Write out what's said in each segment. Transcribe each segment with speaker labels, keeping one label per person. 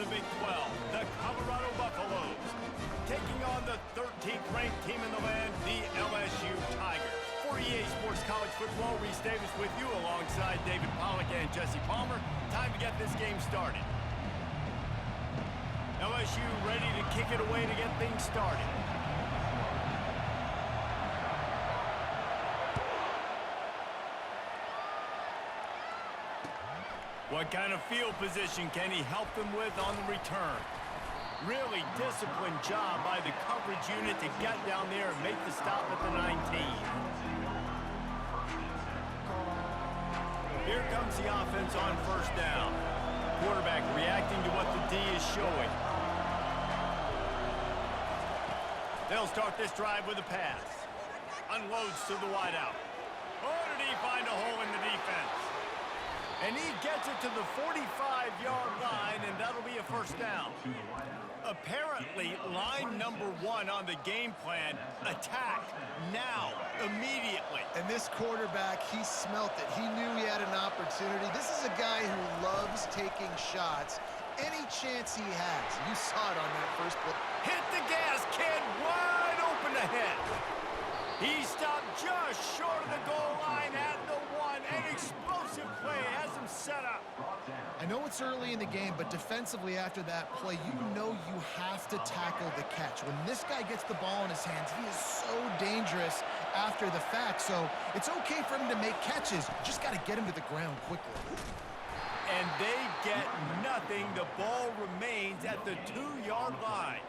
Speaker 1: the Big 12, the Colorado Buffaloes, taking on the 13th ranked team in the land, the LSU Tigers. For EA Sports College Football, Reese Davis with you alongside David Pollack and Jesse Palmer. Time to get this game started. LSU ready to kick it away to get things started. What kind of field position can he help them with on the return? Really disciplined job by the coverage unit to get down there and make the stop at the 19. Here comes the offense on first down. Quarterback reacting to what the D is showing. They'll start this drive with a pass. Unloads to the wideout. Oh, did he find a hole in the defense? And he gets it to the 45-yard line, and that'll be a first down. Apparently, line number 1 on the game plan, attack now, immediately.
Speaker 2: And this quarterback, he smelt it. He knew he had an opportunity. This is a guy who loves taking shots any chance he has. You saw it on that first play.
Speaker 1: Hit the gas, kid, wide open ahead. He stopped just short of the goal line at the 1. An explosive play has him set up.
Speaker 2: I know it's early in the game, but defensively after that play, you know you have to tackle the catch. When this guy gets the ball in his hands, he is so dangerous after the fact. So it's okay for him to make catches. You just got to get him to the ground quickly.
Speaker 1: And they get nothing. The ball remains at the 2-yard line.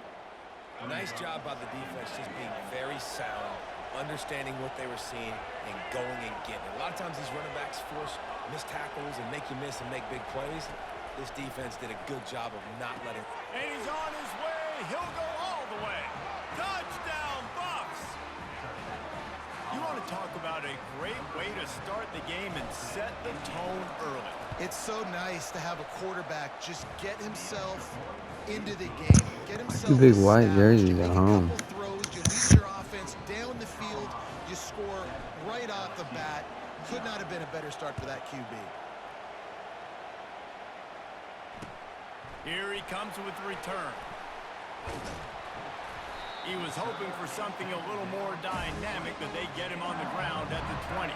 Speaker 3: Nice job by the defense, just being very sound, understanding what they were seeing, and going and getting it. A lot of times these running backs force missed tackles and make you miss and make big plays. This defense did a good job of not letting.
Speaker 1: And he's on his way. He'll go all the way. Touchdown, Buffs! You want to talk about a great way to start the game and set the tone early.
Speaker 2: It's so nice to have a quarterback just get himself into the game. Get himself
Speaker 4: big white
Speaker 2: established.
Speaker 4: jerseys
Speaker 2: You
Speaker 4: at
Speaker 2: make a
Speaker 4: home.
Speaker 2: couple throws, you lead your offense down the field, you score right off the bat. Could not have been a better start for that QB.
Speaker 1: Here he comes with the return. He was hoping for something a little more dynamic, but they get him on the ground at the 20.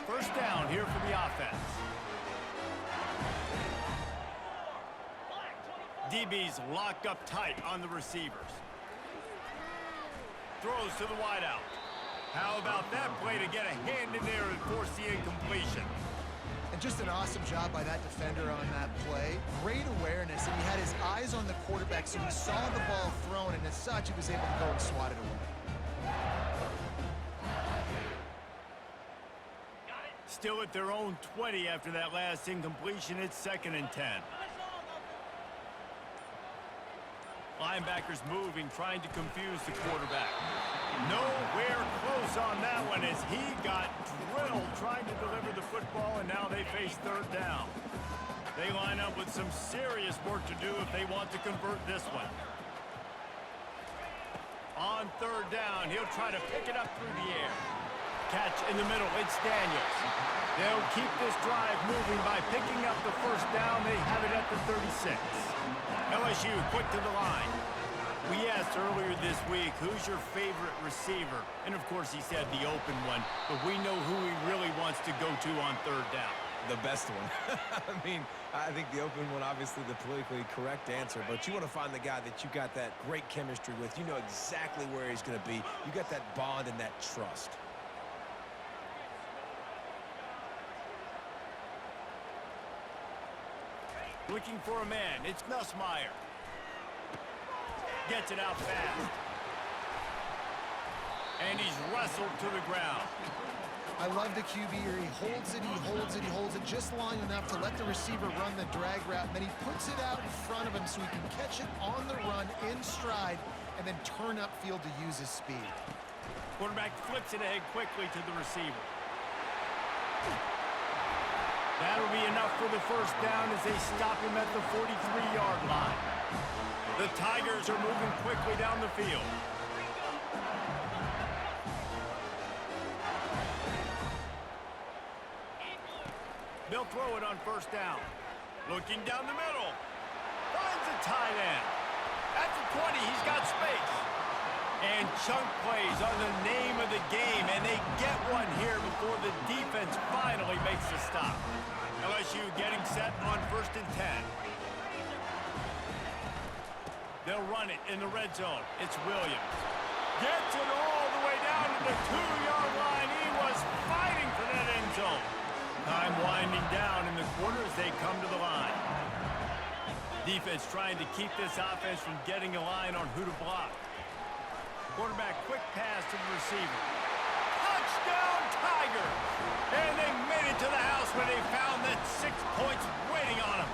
Speaker 1: First down here for the offense. DB's locked up tight on the receivers. Throws to the wideout. How about that play to get a hand in there and force the incompletion?
Speaker 2: And just an awesome job by that defender on that play. Great awareness, and he had his eyes on the quarterback, so he saw the ball thrown, and as such, he was able to go and swat it away.
Speaker 1: Still at their own 20 after that last incompletion. It's 2nd and 10. Linebackers moving, trying to confuse the quarterback. Nowhere close on that one as he got drilled trying to deliver the football, and now they face 3rd down. They line up with some serious work to do if they want to convert this one. On 3rd down, he'll try to pick it up through the air. Catch in the middle, it's Daniels. They'll keep this drive moving by picking up the first down. They have it at the 36. LSU quick to the line. We asked earlier this week, who's your favorite receiver? And, of course, he said the open one. But we know who he really wants to go to on 3rd down.
Speaker 3: The best one. I mean, I think the open one, obviously the politically correct answer, but you want to find the guy that you got that great chemistry with. You know exactly where he's going to be. You got that bond and that trust.
Speaker 1: Looking for a man. It's Nussmeier. Gets it out fast. And he's wrestled to the ground.
Speaker 2: I love the QB here. He holds it, he holds it, he holds it just long enough to let the receiver run the drag route, and then he puts it out in front of him so he can catch it on the run in stride and then turn upfield to use his speed.
Speaker 1: Quarterback flips it ahead quickly to the receiver. That'll be enough for the first down as they stop him at the 43-yard line. The Tigers are moving quickly down the field. They'll throw it on first down. Looking down the middle. Finds a tight end. At the 20, he's got space. And chunk plays are the name of the game, and they get one here before the defense finally makes the stop. LSU getting set on 1st and 10. They'll run it in the red zone. It's Williams. Gets it all the way down to the 2-yard line. He was fighting for that end zone. Time winding down in the quarter as they come to the line. Defense trying to keep this offense from getting a line on who to block. Quarterback quick pass to the receiver. Touchdown Tigers! And they made it to the house when they found that 6 points waiting on them.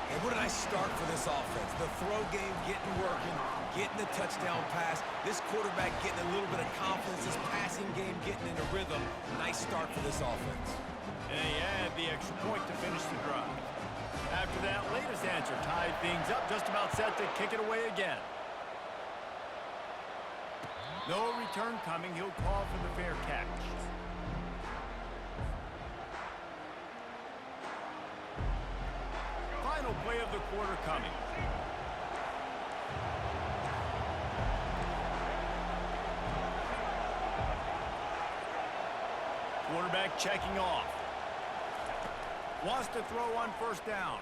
Speaker 3: And what a nice start for this offense. The throw game getting working, getting the touchdown pass. This quarterback getting a little bit of confidence. This passing game getting into rhythm. Nice start for this offense.
Speaker 1: And they add the extra point to finish the drive. After that latest answer tied things up, just about set to kick it away again. No return coming. He'll call for the fair catch. Final play of the quarter coming. Quarterback checking off. Wants to throw on first down.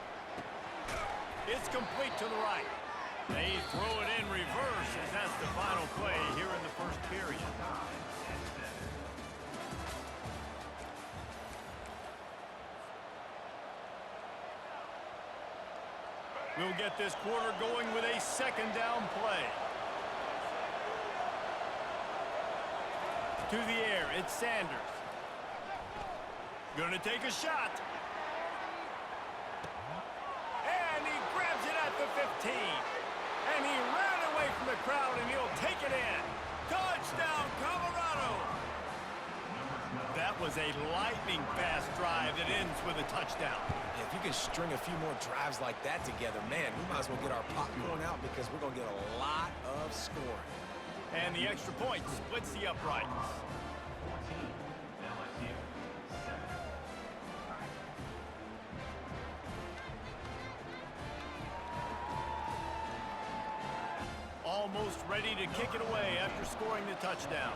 Speaker 1: It's complete to the right. They throw it in reverse as that's the final play here in the first period. We'll get this quarter going with a second down play. To the air, it's Sanders. Gonna take a shot. And he grabs it at the 15. And he ran away from the crowd, and he'll take it in. Touchdown, Colorado! That was a lightning-fast drive that ends with a touchdown.
Speaker 3: If you can string a few more drives like that together, man, we might as well get our popcorn out because we're going to get a lot of scoring.
Speaker 1: And the extra point splits the uprights. Almost ready to kick it away after scoring the touchdown.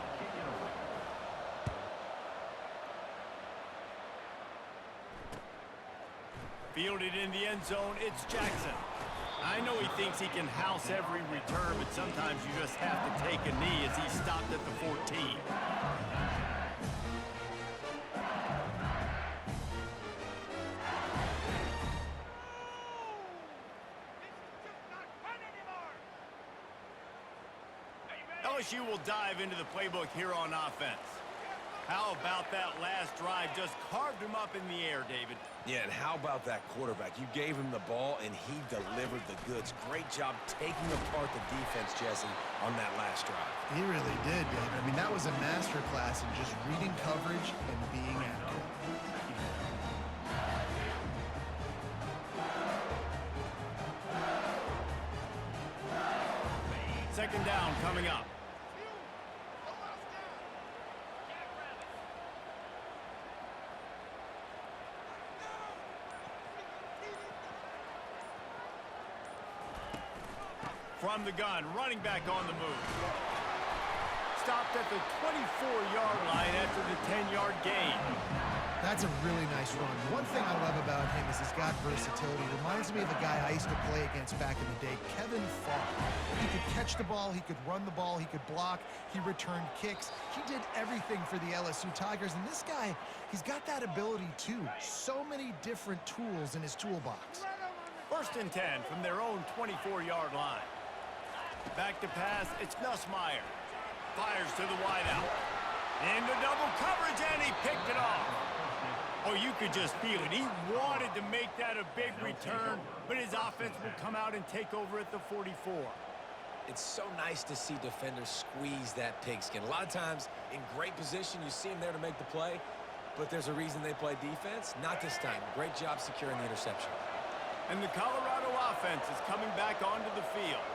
Speaker 1: Fielded in the end zone, it's Jackson. I know he thinks he can house every return, but sometimes you just have to take a knee as he stopped at the 14. LSU will dive into the playbook here on offense. How about that last drive? Just carved him up in the air, David.
Speaker 3: Yeah, and how about that quarterback? You gave him the ball, and he delivered the goods. Great job taking apart the defense, Jesse, on that last drive.
Speaker 2: He really did, David. I mean, that was a masterclass in just reading coverage and being accurate.
Speaker 1: Second down coming up. From the gun, running back on the move. Stopped at the 24-yard line after the 10-yard gain.
Speaker 2: That's a really nice run. One thing I love about him is he's got versatility. Reminds me of a guy I used to play against back in the day, Kevin Farr. He could catch the ball, he could run the ball, he could block, he returned kicks. He did everything for the LSU Tigers, and this guy, he's got that ability too. So many different tools in his toolbox.
Speaker 1: 1st and 10 from their own 24-yard line. Back to pass, it's Nussmeier. Fires to the wideout. Into double coverage, and he picked it off. Oh, you could just feel it. He wanted to make that a big return, but his offense will come out and take over at the 44.
Speaker 3: It's so nice to see defenders squeeze that pigskin. A lot of times, in great position, you see them there to make the play, but there's a reason they play defense. Not this time. Great job securing the interception.
Speaker 1: And the Colorado offense is coming back onto the field.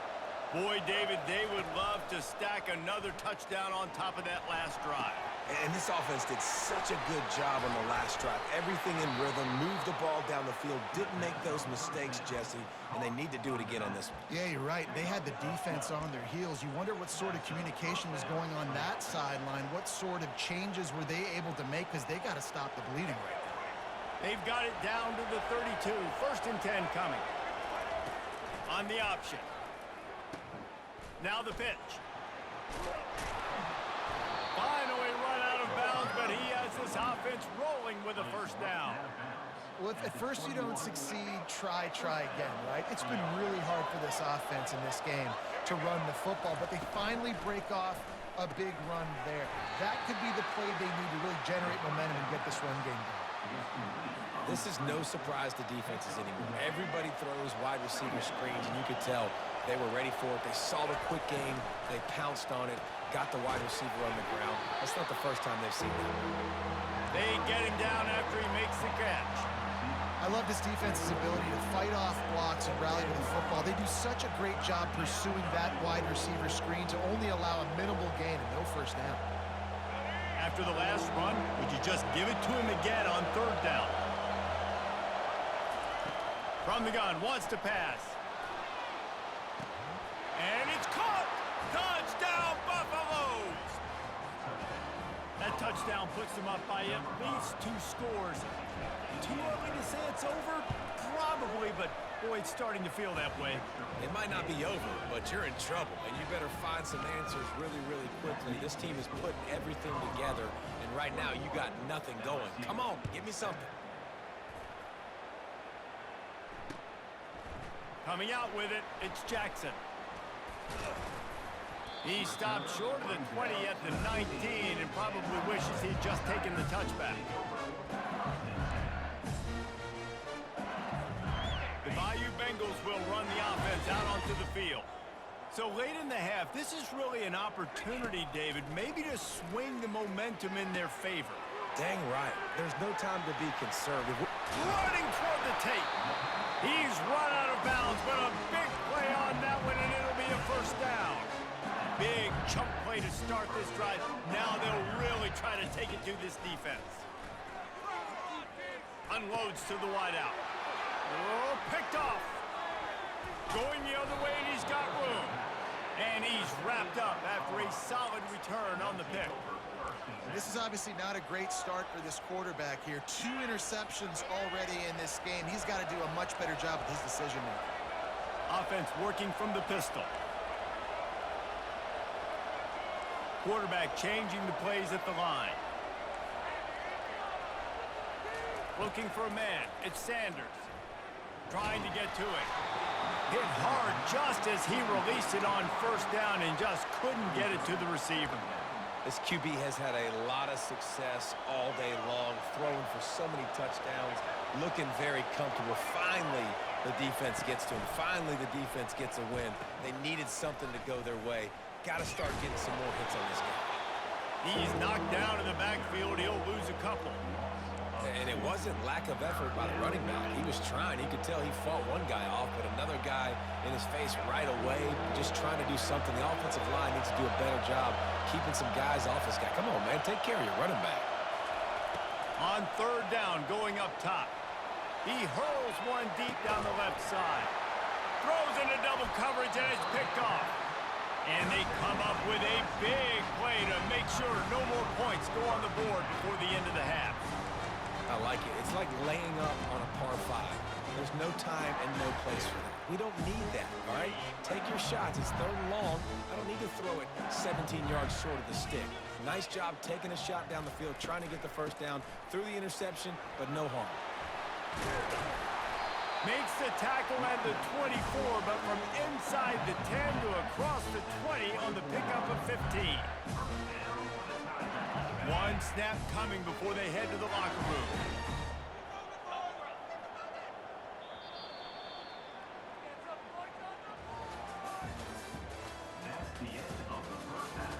Speaker 1: Boy, David, they would love to stack another touchdown on top of that last drive.
Speaker 3: And this offense did such a good job on the last drive. Everything in rhythm, moved the ball down the field, didn't make those mistakes, Jesse, and they need to do it again on this one.
Speaker 2: Yeah, you're right. They had the defense on their heels. You wonder what sort of communication was going on that sideline. What sort of changes were they able to make, because they got to stop the bleeding right now.
Speaker 1: They've got it down to the 32. 1st and 10 coming. On the option. Now the pitch. Finally run out of bounds, but he has this offense rolling with a 1st down.
Speaker 2: Well, if at first you don't succeed, try again, right? It's been really hard for this offense in this game to run the football, but they finally break off a big run there. That could be the play they need to really generate momentum and get this run game going.
Speaker 3: This is no surprise to defenses anymore. Everybody throws wide receiver screens, and you could tell they were ready for it. They saw the quick game. They pounced on it, got the wide receiver on the ground. That's not the first time they've seen that.
Speaker 1: They get him down after he makes the catch.
Speaker 2: I love this defense's ability to fight off blocks and rally to the football. They do such a great job pursuing that wide receiver screen to only allow a minimal gain and no 1st down.
Speaker 1: After the last run, would you just give it to him again on 3rd down? From the gun, wants to pass. And it's caught! Touchdown, Buffaloes! That touchdown puts them up by at least 2 scores. Too early to say it's over? Probably, but boy, it's starting to feel that way.
Speaker 3: It might not be over, but you're in trouble, and you better find some answers really, really quickly. This team is putting everything together, and right now you got nothing going. Come on, give me something.
Speaker 1: Coming out with it, it's Jackson. He stopped short of the 20 at the 19 and probably wishes he'd just taken the touchback. The Bayou Bengals will run the offense out onto the field. So late in the half, this is really an opportunity, David, maybe to swing the momentum in their favor.
Speaker 3: Dang right. There's no time to be conservative.
Speaker 1: Running toward the tape. He's run out of bounds, but a big play on that one, and it'll be a 1st down. Big chunk play to start this drive. Now they'll really try to take it to this defense. Unloads to the wideout. Oh, picked off. Going the other way, and he's got room. And he's wrapped up after a solid return on the pick.
Speaker 2: This is obviously not a great start for this quarterback here. 2 interceptions already in this game. He's got to do a much better job with his decision-making.
Speaker 1: Offense working from the pistol. Quarterback changing the plays at the line. Looking for a man. It's Sanders. Trying to get to it. Hit hard just as he released it on 1st down and just couldn't get it to the receiver.
Speaker 3: This QB has had a lot of success all day long, throwing for so many touchdowns, looking very comfortable. Finally, the defense gets to him. Finally, the defense gets a win. They needed something to go their way. Got to start getting some more hits on this guy.
Speaker 1: He's knocked down in the backfield. He'll lose a couple.
Speaker 3: And it wasn't lack of effort by the running back. He was trying. You could tell he fought one guy off, but another guy in his face right away, just trying to do something. The offensive line needs to do a better job keeping some guys off this guy. Come on, man. Take care of your running back.
Speaker 1: On 3rd down, going up top. He hurls one deep down the left side. Throws into double coverage, and it's picked off. And they come up with a big play to make sure no more points go on the board before the end of the half.
Speaker 3: I like it. It's like laying up on a par 5. There's no time and no place for that. We don't need that, all right? Take your shots. It's 3rd and long. I don't need to throw it 17 yards short of the stick. Nice job taking a shot down the field, trying to get the 1st down through the interception, but no harm.
Speaker 1: Makes the tackle at the 24, but from inside the 10 to across the 20 on the pickup of 15. One snap coming before they head to the locker room.
Speaker 4: That's the end of the 1st half.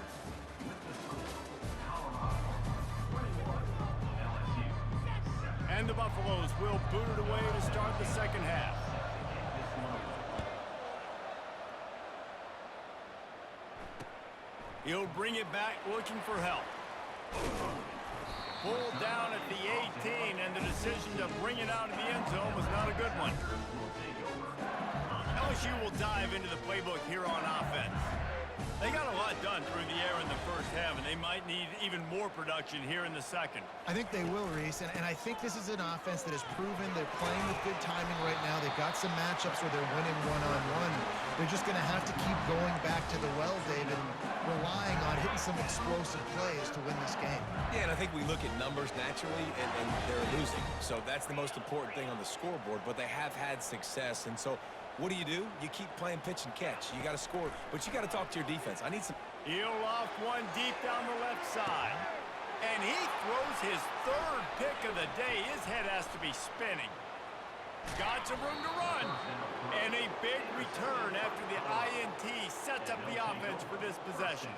Speaker 4: With the score, LSU.
Speaker 1: And the Buffaloes will boot it away to start the 2nd half. He'll bring it back looking for help. Pulled down at the 18, and the decision to bring it out of the end zone was not a good one. LSU will dive into the playbook here on offense. They got a lot done through the air in the first half, and they might need even more production here in the second.
Speaker 2: I think they will, Reese, and I think this is an offense that has proven they're playing with good timing right now. They've got some matchups where they're winning one-on-one. They're just going to have to keep going back to the well, David, and relying on hitting some explosive plays to win this game.
Speaker 3: Yeah, and I think we look at numbers naturally, and they're losing. So that's the most important thing on the scoreboard, but they have had success, and so what do? You keep playing pitch and catch. You got to score, but you got to talk to your defense. I need some.
Speaker 1: He'll off one deep down the left side. And he throws his third pick of the day. His head has to be spinning. Got some room to run. And a big return after the INT sets up the offense for this possession.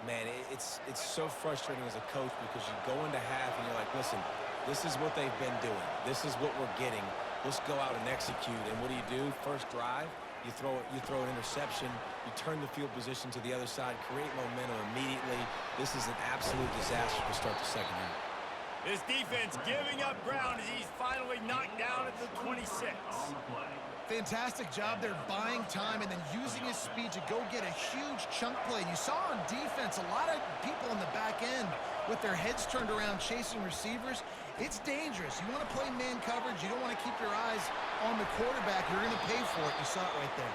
Speaker 3: Man, it's so frustrating as a coach because you go into half and you're like, listen, this is what they've been doing. This is what we're getting. Let's go out and execute. And what do? First drive, you throw an interception, you turn the field position to the other side, create momentum immediately. This is an absolute disaster to start the second half.
Speaker 1: This defense giving up ground as he's finally knocked down at the 26.
Speaker 2: Fantastic job there buying time and then using his speed to go get a huge chunk play. You saw on defense a lot of people on the back end with their heads turned around chasing receivers. It's dangerous. You want to play man coverage. You don't want to keep your eyes on the quarterback. You're going to pay for it. You saw it right there.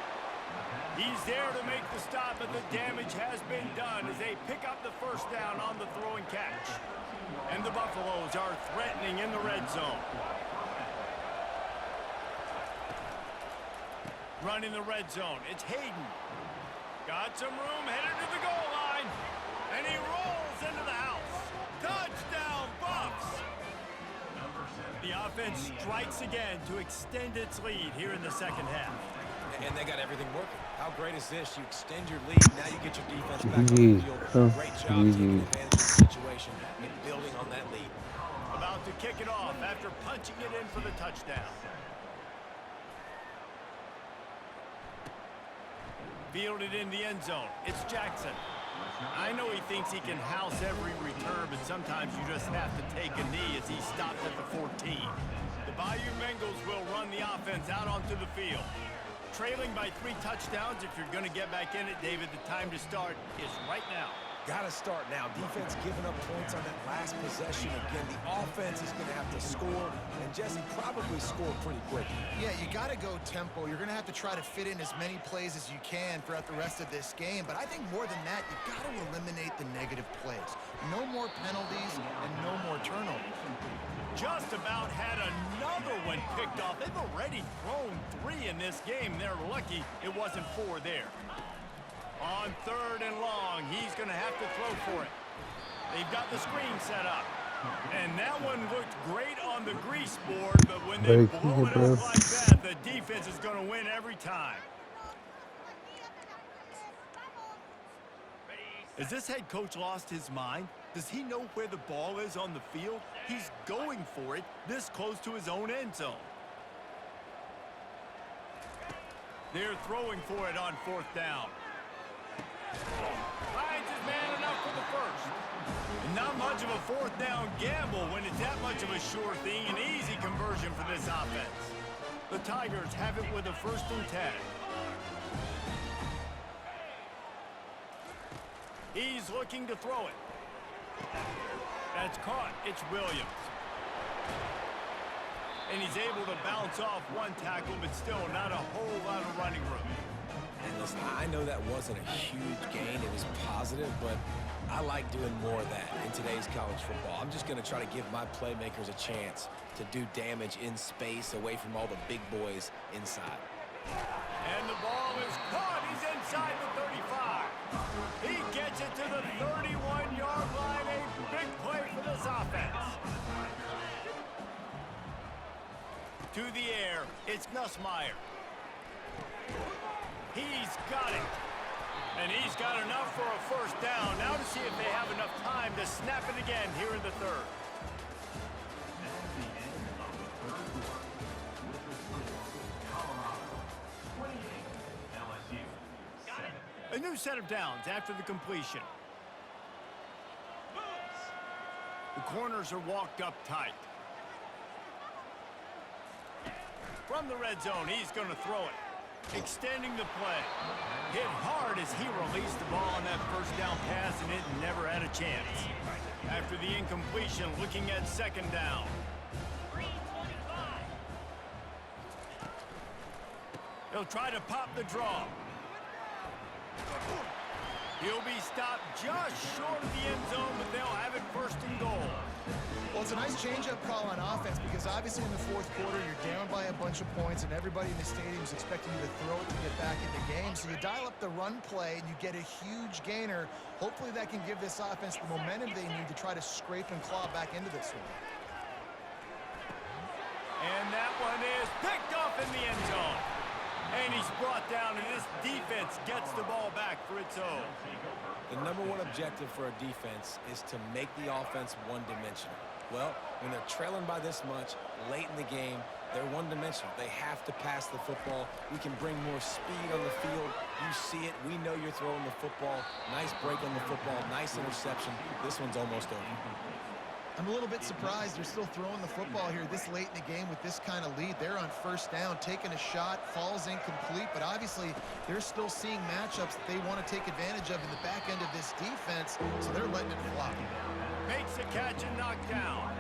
Speaker 1: He's there to make the stop, but the damage has been done as they pick up the first down on the throw and catch. And the Buffaloes are threatening in the red zone. Running the red zone. It's Hayden. Got some room, headed to the goal line. And he rolls into the house. Touchdown, Buffs! The offense strikes again to extend its lead here in the second half.
Speaker 3: And they got everything working. How great is this? You extend your lead. Now you get your defense back on the field. Great job taking advantage of the situation and building on that lead.
Speaker 1: About to kick it off after punching it in for the touchdown. Fielded in the end zone. It's Jackson. I know he thinks he can house every return, but sometimes you just have to take a knee as he stopped at the 14. The Bayou Bengals will run the offense out onto the field. Trailing by 3 touchdowns. If you're going to get back in it, David, the time to start is right now.
Speaker 3: Got to start now. Defense giving up points on that last possession. Again, the offense is going to have to score, and Jesse probably score pretty quick.
Speaker 2: Yeah, you got to go tempo. You're going to have to try to fit in as many plays as you can throughout the rest of this game. But I think more than that, you got to eliminate the negative plays. No more penalties and no more turnovers.
Speaker 1: Just about had another one picked off. They've already thrown 3 in this game. They're lucky it wasn't 4 there. On 3rd and long, he's going to have to throw for it. They've got the screen set up. And that one looked great on the grease board, but when they blow it up like that, the defense is going to win every time. Has this head coach lost his mind? Does he know where the ball is on the field? He's going for it this close to his own end zone. They're throwing for it on 4th down. Finds his man enough for the first. And not much of a 4th down gamble when it's that much of a sure thing, an easy conversion for this offense. The Tigers have it with a 1st and 10. He's looking to throw it. That's caught. It's Williams. And he's able to bounce off one tackle, but still not a whole lot of running room.
Speaker 3: And listen, I know that wasn't a huge gain. It was positive, but I like doing more of that in today's college football. I'm just going to try to give my playmakers a chance to do damage in space away from all the big boys inside.
Speaker 1: And the ball is caught. He's inside the 35. He gets it to the 31-yard line. A big play for this offense. To the air, it's Nussmeier. He's got it. And he's got enough for a 1st down. Now to see if they have enough time to snap it again here in the 3rd. A new set of downs after the completion. The corners are walked up tight. From the red zone, he's going to throw it. Extending the play. Hit hard as he released the ball on that first down pass, and it never had a chance. After the incompletion, looking at second down. He'll try to pop the draw. He'll be stopped just short of the end zone, but they'll have it first and goal.
Speaker 2: Well, it's a nice change-up call on offense because obviously in the fourth quarter, you're down by a bunch of points and everybody in the stadium is expecting you to throw it to get back in the game. So you dial up the run play and you get a huge gainer. Hopefully that can give this offense the momentum they need to try to scrape and claw back into this one.
Speaker 1: And that one is picked off in the end zone. And he's brought down, and this defense gets the ball back for its own.
Speaker 3: The number one objective for a defense is to make the offense one-dimensional. Well, when they're trailing by this much late in the game, they're one-dimensional. They have to pass the football. We can bring more speed on the field. You see it. We know you're throwing the football. Nice break on the football. Nice interception. This one's almost over.
Speaker 2: I'm a little bit surprised they're still throwing the football here this late in the game with this kind of lead. They're on first down, taking a shot, falls incomplete, but obviously they're still seeing matchups that they want to take advantage of in the back end of this defense, so they're letting it fly.
Speaker 1: Makes a catch and knocked down.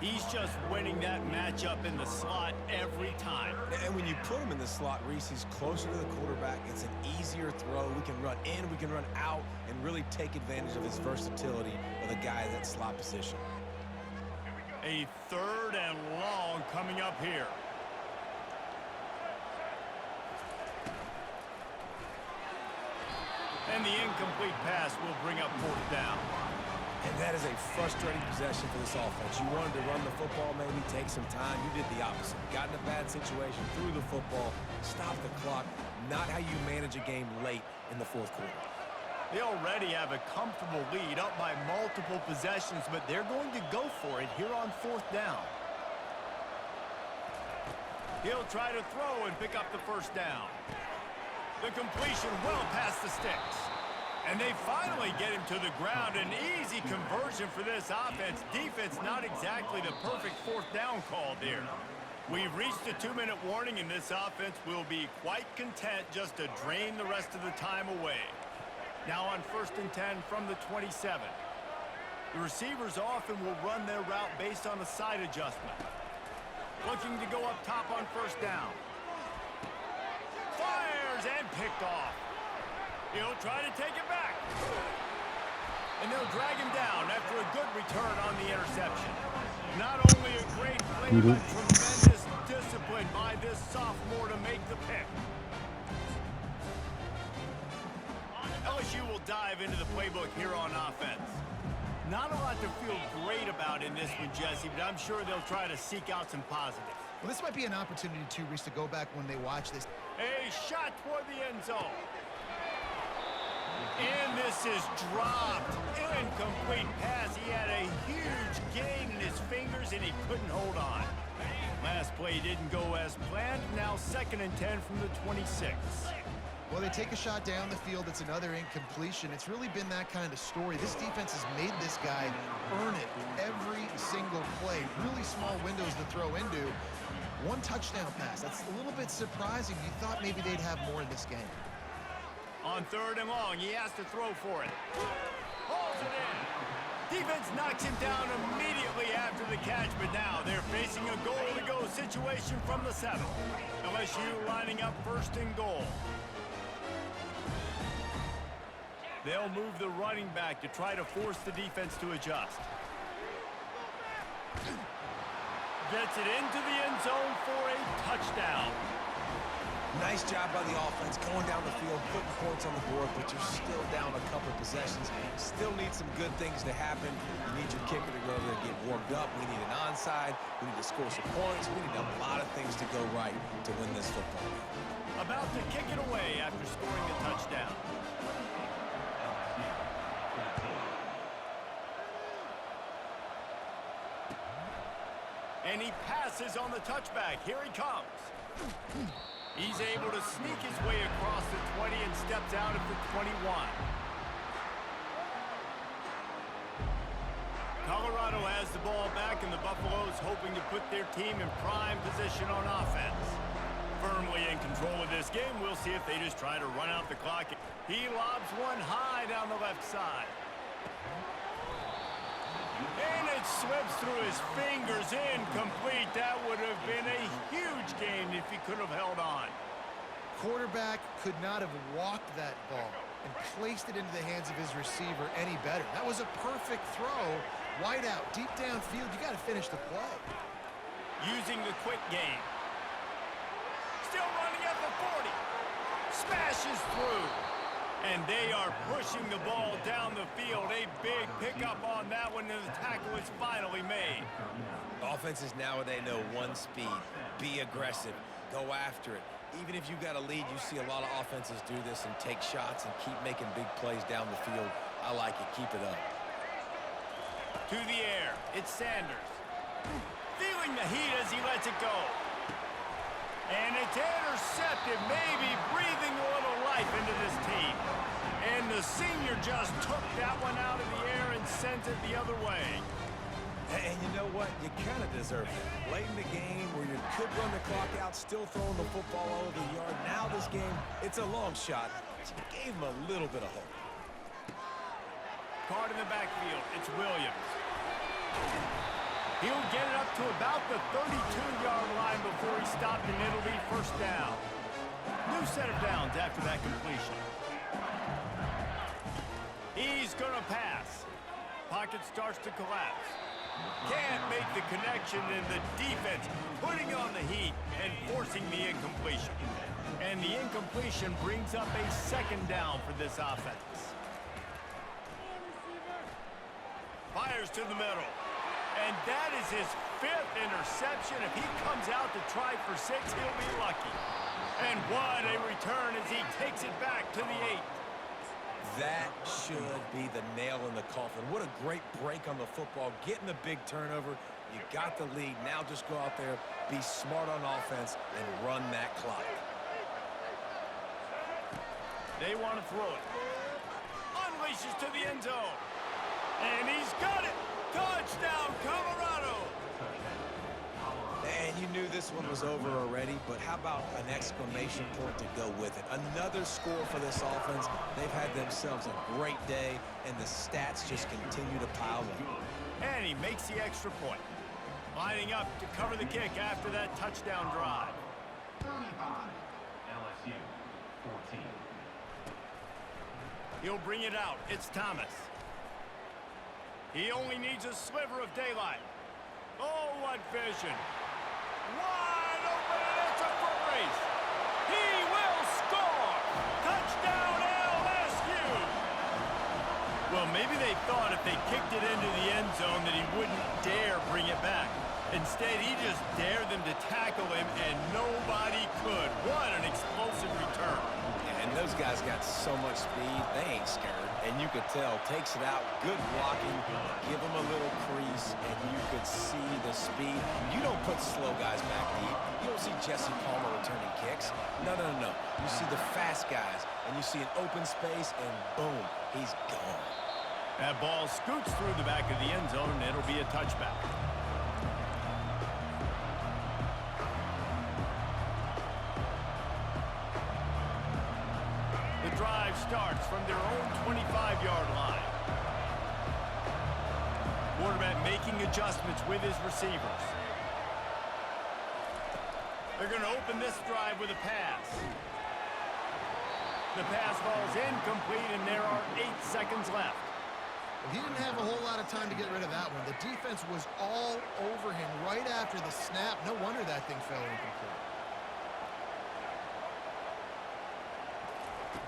Speaker 1: He's just winning that matchup in the slot every time.
Speaker 3: And when you put him in the slot, Reese, he's closer to the quarterback. It's an easier throw. We can run in, we can run out, and really take advantage of his versatility of the guy in that slot position.
Speaker 1: A third and long coming up here. And the incomplete pass will bring up fourth down.
Speaker 3: And that is a frustrating possession for this offense. You wanted to run the football, maybe take some time. You did the opposite. Got in a bad situation, threw the football, stopped the clock. Not how you manage a game late in the fourth quarter.
Speaker 1: They already have a comfortable lead, up by multiple possessions, but they're going to go for it here on fourth down. He'll try to throw and pick up the first down. The completion well past the sticks. And they finally get him to the ground. An easy conversion for this offense. Defense not exactly the perfect fourth down call there. We've reached a 2-minute warning, and this offense will be quite content just to drain the rest of the time away. Now on 1st and 10 from the 27. The receivers often will run their route based on a side adjustment. Looking to go up top on first down. Fires and picked off. He'll try to take it back. And they'll drag him down after a good return on the interception. Not only a great play, but tremendous discipline by this sophomore to make the pick. LSU will dive into the playbook here on offense. Not a lot to feel great about in this one, Jesse, but I'm sure they'll try to seek out some positives.
Speaker 2: Well, this might be an opportunity, too, Reese, to go back when they watch this.
Speaker 1: A shot toward the end zone. And this is dropped. Incomplete pass. He had a huge gain in his fingers, and he couldn't hold on. Last play didn't go as planned. Now 2nd and 10 from the 26.
Speaker 2: Well, they take a shot down the field. It's another incompletion. It's really been that kind of story. This defense has made this guy earn it every single play. Really small windows to throw into. One touchdown pass. That's a little bit surprising. You thought maybe they'd have more in this game.
Speaker 1: On 3rd and long, he has to throw for it. Hauls it in. Defense knocks him down immediately after the catch, but now they're facing a goal-to-go situation from the 7. LSU lining up 1st and goal. They'll move the running back to try to force the defense to adjust. Gets it into the end zone for a touchdown.
Speaker 3: Nice job by the offense going down the field, putting points on the board, but you're still down a couple possessions. Still need some good things to happen. You need your kicker to go there and get warmed up. We need an onside. We need to score some points. We need a lot of things to go right to win this football game.
Speaker 1: About to kick it away after scoring the touchdown. And he passes on the touchback. Here he comes. He's able to sneak his way across the 20 and steps out at the 21. Colorado has the ball back, and the Buffaloes hoping to put their team in prime position on offense. Firmly in control of this game. We'll see if they just try to run out the clock. He lobs one high down the left side. And it slips through his fingers, incomplete. That would have been a huge game if he could have held on.
Speaker 2: Quarterback could not have walked that ball and placed it into the hands of his receiver any better. That was a perfect throw. Wide out, deep downfield. You got to finish the play.
Speaker 1: Using the quick game. Still running at the 40. Smashes through. And they are pushing the ball down the field. A big pickup on that one, and the tackle is finally made.
Speaker 3: Offenses nowadays know one speed. Be aggressive. Go after it. Even if you got a lead, you see a lot of offenses do this and take shots and keep making big plays down the field. I like it. Keep it up.
Speaker 1: To the air. It's Sanders. Feeling the heat as he lets it go. And it's intercepted, maybe breathing a little life into this team. And the senior just took that one out of the air and sent it the other way.
Speaker 3: And you know what? You kind of deserve it. Late in the game where you could run the clock out, still throwing the football all over the yard. Now this game, it's a long shot. But you gave him a little bit of hope.
Speaker 1: Card in the backfield. It's Williams. He'll get it up to about the 32-yard line before he stopped, and it'll be first down. New set of downs after that completion. He's going to pass. Pocket starts to collapse. Can't make the connection, and the defense putting on the heat and forcing the incompletion. And the incompletion brings up a second down for this offense. Fires to the middle. And that is his 5th interception. If he comes out to try for 6, he'll be lucky. And what a return as he takes it back to the 8.
Speaker 3: That should be the nail in the coffin. What a great break on the football. Getting the big turnover. You got the lead. Now just go out there, be smart on offense, and run that clock.
Speaker 1: They want to throw it. Unleashes to the end zone. And he's got it. Touchdown, Colorado!
Speaker 3: And you knew this one was over already, but how about an exclamation point to go with it? Another score for this offense. They've had themselves a great day, and the stats just continue to pile up.
Speaker 1: And he makes the extra point. Lining up to cover the kick after that touchdown drive.
Speaker 4: 35, LSU, 14.
Speaker 1: He'll bring it out. It's Thomas. He only needs a sliver of daylight. Oh, what vision. Wide open, and it's a foot race. He will score. Touchdown, LSU. Well, maybe they thought if they kicked it into the end zone that he wouldn't dare bring it back. Instead, he just dared them to tackle him, and nobody could. What an explosive return.
Speaker 3: And those guys got so much speed, they ain't scared. And you could tell, takes it out, good blocking, give them a little crease, and you could see the speed. You don't put slow guys back deep. You don't see Jesse Palmer returning kicks. No. You see the fast guys, and you see an open space, and boom, he's gone.
Speaker 1: That ball scoots through the back of the end zone, and it'll be a touchback. Drive starts from their own 25-yard line. Quarterback making adjustments with his receivers. They're going to open this drive with a pass. The pass falls incomplete, and there are 8 seconds left.
Speaker 2: He didn't have a whole lot of time to get rid of that one. The defense was all over him right after the snap. No wonder that thing fell incomplete.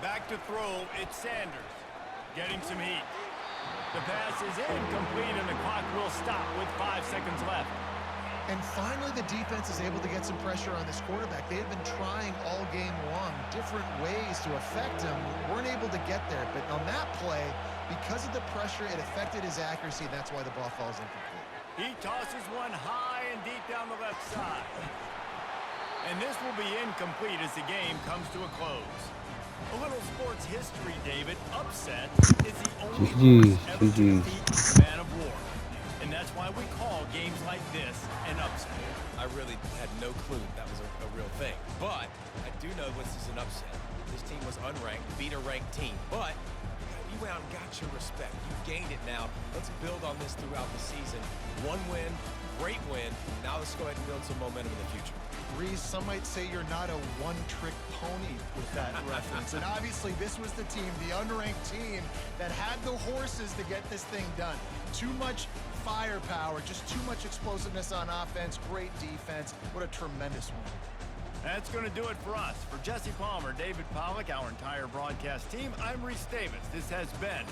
Speaker 1: Back to throw, it's Sanders. Getting some heat. The pass is incomplete, and the clock will stop with 5 seconds left.
Speaker 2: And finally, the defense is able to get some pressure on this quarterback. They have been trying all game long different ways to affect him. Weren't able to get there, but on that play, because of the pressure, it affected his accuracy, and that's why the ball falls incomplete.
Speaker 1: He tosses one high and deep down the left side. And this will be incomplete as the game comes to a close. A little sports history, David. Upset is the only horse ever to defeat Man of War. And that's why we call games like this an upset.
Speaker 3: I really had no clue that was a real thing. But I do know this is an upset. This team was unranked, beat a ranked team. But you went out and got your respect. You gained it now. Let's build on this throughout the season. One win, great win. Now let's go ahead and build some momentum in the future.
Speaker 2: Reese, some might say you're not a one-trick pony with that reference. And obviously, this was the team, the unranked team, that had the horses to get this thing done. Too much firepower, just too much explosiveness on offense, great defense. What a tremendous win.
Speaker 1: That's going to do it for us. For Jesse Palmer, David Pollack, our entire broadcast team, I'm Reese Davis. This has been